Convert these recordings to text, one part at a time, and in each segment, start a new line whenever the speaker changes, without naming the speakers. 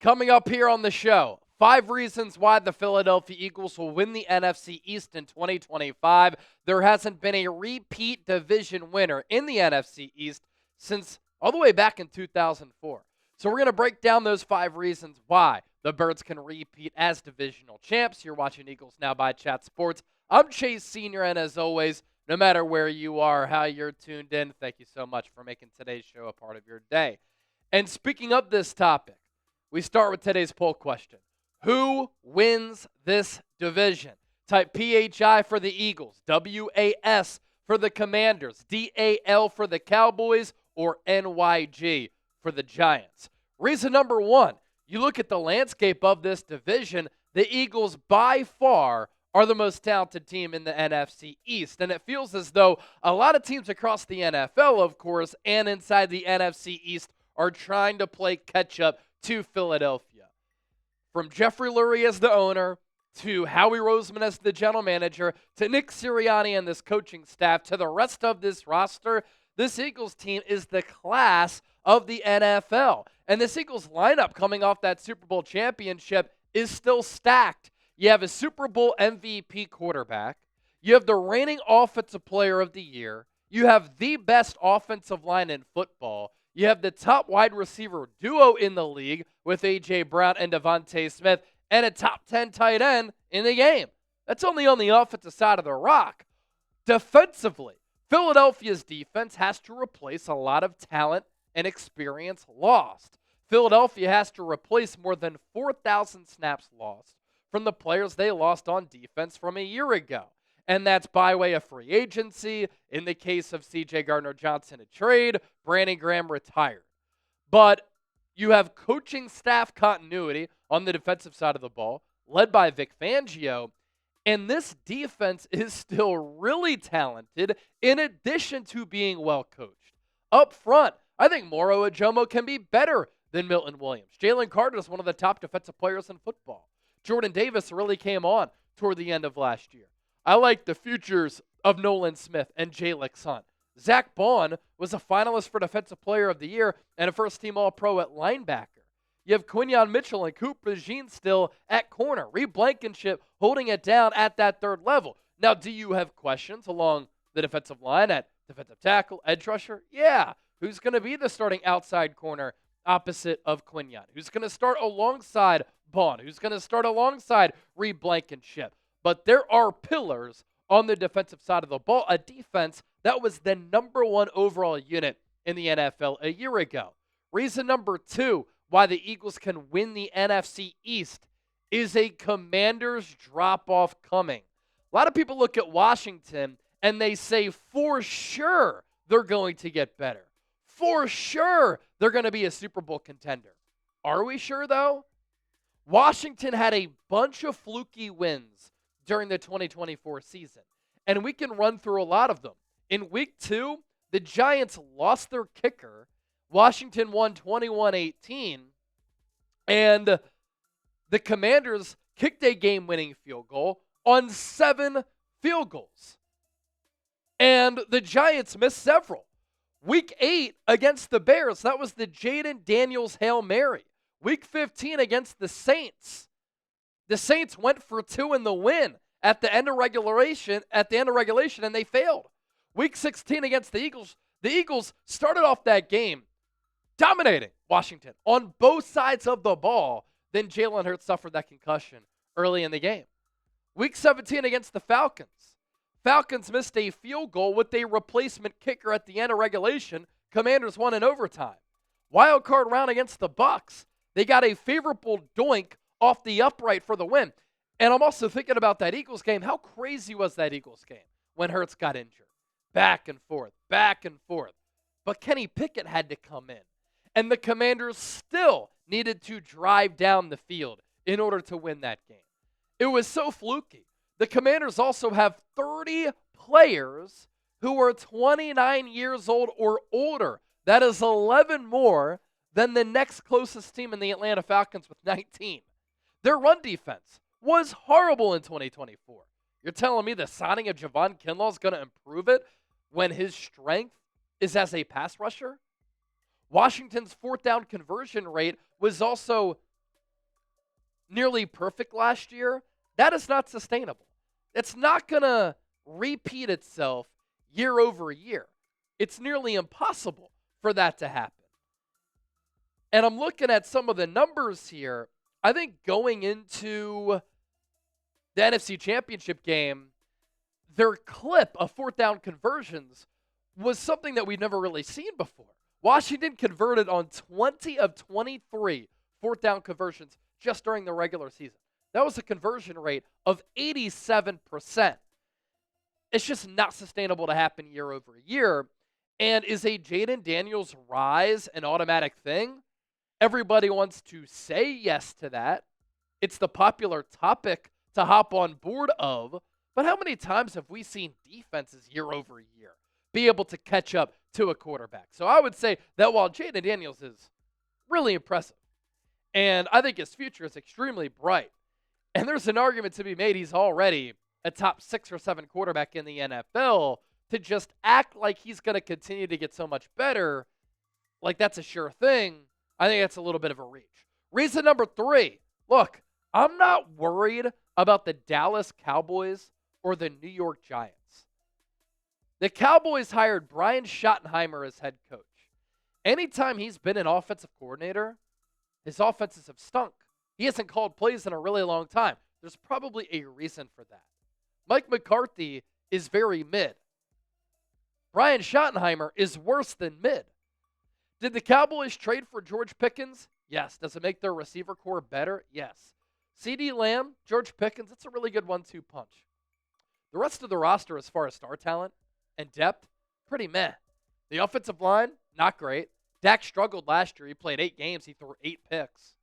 Coming up here on the show, 5 reasons why the Philadelphia Eagles will win the NFC East in 2025. There hasn't been a repeat division winner in the NFC East since all the way back in 2004. So we're going to break down those 5 reasons why the Birds can repeat as divisional champs. You're watching Eagles Now by Chat Sports. I'm Chase Sr., and as always, no matter where you are, how you're tuned in, thank you so much for making today's show a part of your day. And speaking of this topic, we start with today's poll question. Who wins this division? Type PHI for the Eagles, WAS for the Commanders, DAL for the Cowboys, or NYG for the Giants. Reason number 1, you look at the landscape of this division, the Eagles by far are the most talented team in the NFC East. And it feels as though a lot of teams across the NFL, of course, and inside the NFC East are trying to play catch-up to Philadelphia. From Jeffrey Lurie as the owner, to Howie Roseman as the general manager, to Nick Sirianni and this coaching staff, to the rest of this roster, this Eagles team is the class of the NFL. And this Eagles lineup coming off that Super Bowl championship is still stacked. You have a Super Bowl MVP quarterback. You have the reigning offensive player of the year. You have the best offensive line in football. You have the top wide receiver duo in the league with A.J. Brown and Devontae Smith, and a top 10 tight end in the game. That's only on the offensive side of the rock. Defensively, Philadelphia's defense has to replace a lot of talent and experience lost. Philadelphia has to replace more than 4,000 snaps lost from the players they lost on defense from a year ago. And that's by way of free agency. In the case of C.J. Gardner-Johnson, a trade. Brandon Graham retired. But you have coaching staff continuity on the defensive side of the ball, led by Vic Fangio. And this defense is still really talented in addition to being well coached. Up front, I think Moro Ajomo can be better than Milton Williams. Jalen Carter is one of the top defensive players in football. Jordan Davis really came on toward the end of last year. I like the futures of Nolan Smith and Jalen Hunt. Zach Bond was a finalist for Defensive Player of the Year and a first-team All-Pro at linebacker. You have Quinyon Mitchell and Cooper Jean still at corner. Reed Blankenship holding it down at that third level. Now, do you have questions along the defensive line at defensive tackle, edge rusher? Yeah. Who's going to be the starting outside corner opposite of Quinyon? Who's going to start alongside Bond? Who's going to start alongside Reed Blankenship? But there are pillars on the defensive side of the ball, a defense that was the number 1 overall unit in the NFL a year ago. Reason number 2 why the Eagles can win the NFC East is a Commanders drop-off coming. A lot of people look at Washington and they say for sure they're going to get better. For sure they're going to be a Super Bowl contender. Are we sure, though? Washington had a bunch of fluky wins during the 2024 season, and we can run through a lot of them. In Week 2, the Giants lost their kicker. Washington won 21-18, and the Commanders kicked a game-winning field goal on 7 field goals. And the Giants missed several. Week 8 against the Bears, that was the Jaden Daniels Hail Mary. Week 15 against the Saints. The Saints went for 2 in the win at the end of regulation, and they failed. Week 16 against the Eagles started off that game dominating Washington on both sides of the ball. Then Jalen Hurts suffered that concussion early in the game. Week 17 against the Falcons missed a field goal with a replacement kicker at the end of regulation. Commanders won in overtime. Wild card round against the Bucs. They got a favorable doink off the upright for the win. And I'm also thinking about that Eagles game. How crazy was that Eagles game when Hurts got injured? Back and forth, back and forth. But Kenny Pickett had to come in. And the Commanders still needed to drive down the field in order to win that game. It was so fluky. The Commanders also have 30 players who are 29 years old or older. That is 11 more than the next closest team in the Atlanta Falcons with 19. Their run defense was horrible in 2024. You're telling me the signing of Javon Kinlaw is going to improve it when his strength is as a pass rusher? Washington's fourth down conversion rate was also nearly perfect last year, that is not sustainable. It's not going to repeat itself year over year. It's nearly impossible for that to happen. And I'm looking at some of the numbers here. I think going into the NFC Championship game, their clip of fourth down conversions was something that we've never really seen before. Washington converted on 20 of 23 fourth down conversions just during the regular season. That was a conversion rate of 87%. It's just not sustainable to happen year over year. And is a Jaden Daniels rise an automatic thing? Everybody wants to say yes to that. It's the popular topic to hop on board of. But how many times have we seen defenses year over year be able to catch up to a quarterback? So I would say that while Jaden Daniels is really impressive, and I think his future is extremely bright, and there's an argument to be made he's already a top 6 or 7 quarterback in the NFL, to just act like he's going to continue to get so much better, like that's a sure thing, I think that's a little bit of a reach. Reason number 3, look, I'm not worried about the Dallas Cowboys or the New York Giants. The Cowboys hired Brian Schottenheimer as head coach. Anytime he's been an offensive coordinator, his offenses have stunk. He hasn't called plays in a really long time. There's probably a reason for that. Mike McCarthy is very mid. Brian Schottenheimer is worse than mid. Did the Cowboys trade for George Pickens? Yes. Does it make their receiver core better? Yes. CeeDee Lamb, George Pickens, it's a really good 1-2 punch. The rest of the roster, as far as star talent and depth, pretty meh. The offensive line, not great. Dak struggled last year. He played 8 games. He threw 8 picks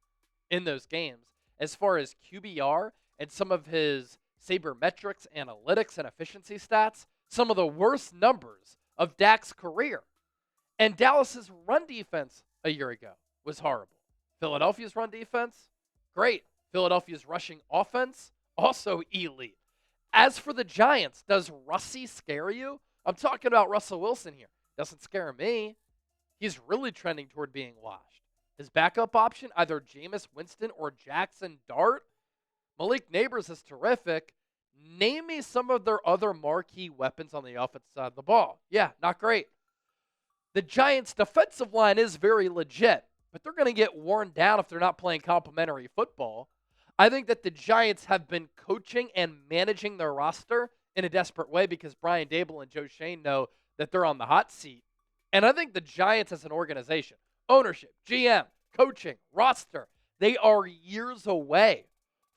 in those games. As far as QBR and some of his sabermetrics, analytics, and efficiency stats, some of the worst numbers of Dak's career. And Dallas's run defense a year ago was horrible. Philadelphia's run defense, great. Philadelphia's rushing offense, also elite. As for the Giants, does Russie scare you? I'm talking about Russell Wilson here. Doesn't scare me. He's really trending toward being washed. His backup option, either Jameis Winston or Jackson Dart. Malik Neighbors is terrific. Name me some of their other marquee weapons on the offensive side of the ball. Yeah, not great. The Giants' defensive line is very legit, but they're going to get worn down if they're not playing complementary football. I think that the Giants have been coaching and managing their roster in a desperate way because Brian Daboll and Joe Schoen know that they're on the hot seat. And I think the Giants as an organization, ownership, GM, coaching, roster, they are years away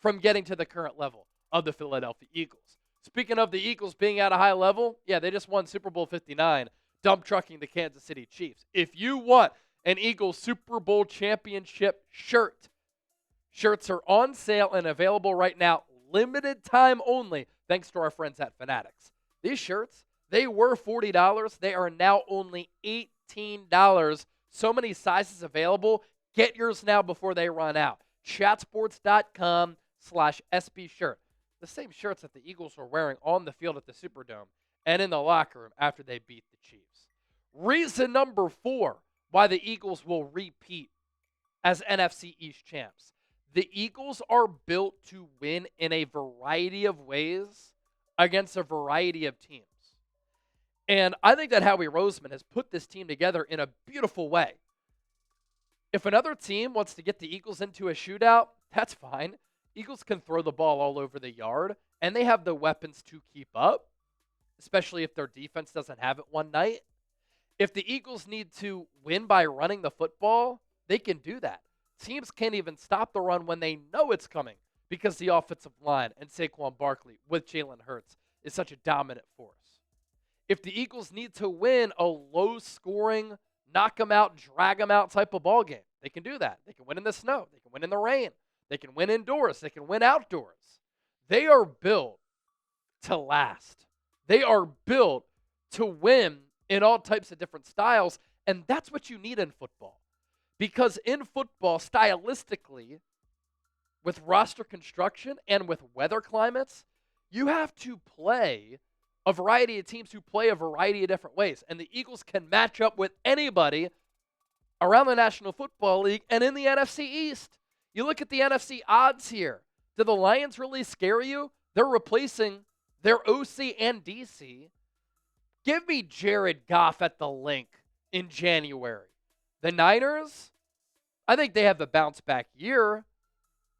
from getting to the current level of the Philadelphia Eagles. Speaking of the Eagles being at a high level, yeah, they just won Super Bowl 59, dump trucking the Kansas City Chiefs. If you want an Eagles Super Bowl championship shirt, shirts are on sale and available right now, limited time only, thanks to our friends at Fanatics. These shirts, they were $40. They are now only $18. So many sizes available. Get yours now before they run out. Chatsports.com/SB shirt. The same shirts that the Eagles were wearing on the field at the Superdome and in the locker room after they beat the Chiefs. Reason number 4 why the Eagles will repeat as NFC East champs. The Eagles are built to win in a variety of ways against a variety of teams. And I think that Howie Roseman has put this team together in a beautiful way. If another team wants to get the Eagles into a shootout, that's fine. Eagles can throw the ball all over the yard, and they have the weapons to keep up, especially if their defense doesn't have it one night. If the Eagles need to win by running the football, they can do that. Teams can't even stop the run when they know it's coming because the offensive line and Saquon Barkley with Jalen Hurts is such a dominant force. If the Eagles need to win a low-scoring, knock them out, drag them out type of ball game, they can do that. They can win in the snow. They can win in the rain. They can win indoors. They can win outdoors. They are built to last. They are built to win in all types of different styles, and that's what you need in football. Because in football, stylistically, with roster construction and with weather climates, you have to play a variety of teams who play a variety of different ways. And the Eagles can match up with anybody around the National Football League and in the NFC East. You look at the NFC odds here. Do the Lions really scare you? They're replacing their OC and DC. Give me Jared Goff at the link in January. The Niners, I think they have a bounce back year,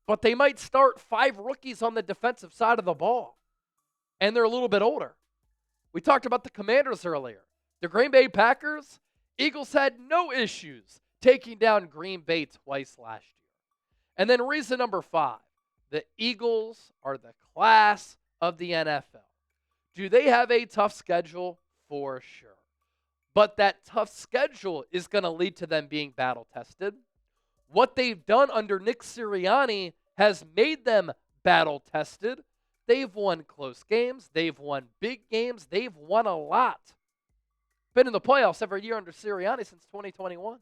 but they might start 5 rookies on the defensive side of the ball, and they're a little bit older. We talked about the Commanders earlier. The Green Bay Packers, Eagles had no issues taking down Green Bay twice last year. And then reason number 5, the Eagles are the class of the NFL. Do they have a tough schedule? For sure. But that tough schedule is going to lead to them being battle-tested. What they've done under Nick Sirianni has made them battle-tested. They've won close games. They've won big games. They've won a lot. Been in the playoffs every year under Sirianni since 2021.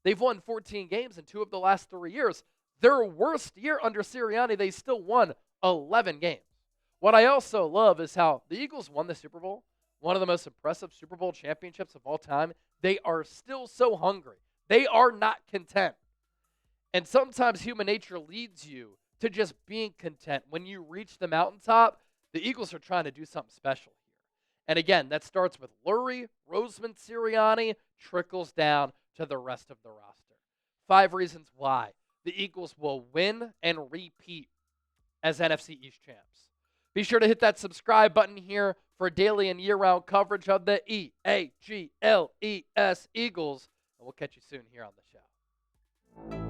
They've won 14 games in 2 of the last 3 years. Their worst year under Sirianni, they still won 11 games. What I also love is how the Eagles won the Super Bowl, one of the most impressive Super Bowl championships of all time. They are still so hungry. They are not content. And sometimes human nature leads you to just being content. When you reach the mountaintop, the Eagles are trying to do something special here. And again, that starts with Lurie, Roseman, Sirianni, trickles down to the rest of the roster. 5 reasons why the Eagles will win and repeat as NFC East champs. Be sure to hit that subscribe button here for daily and year-round coverage of the EAGLES Eagles. And we'll catch you soon here on the show.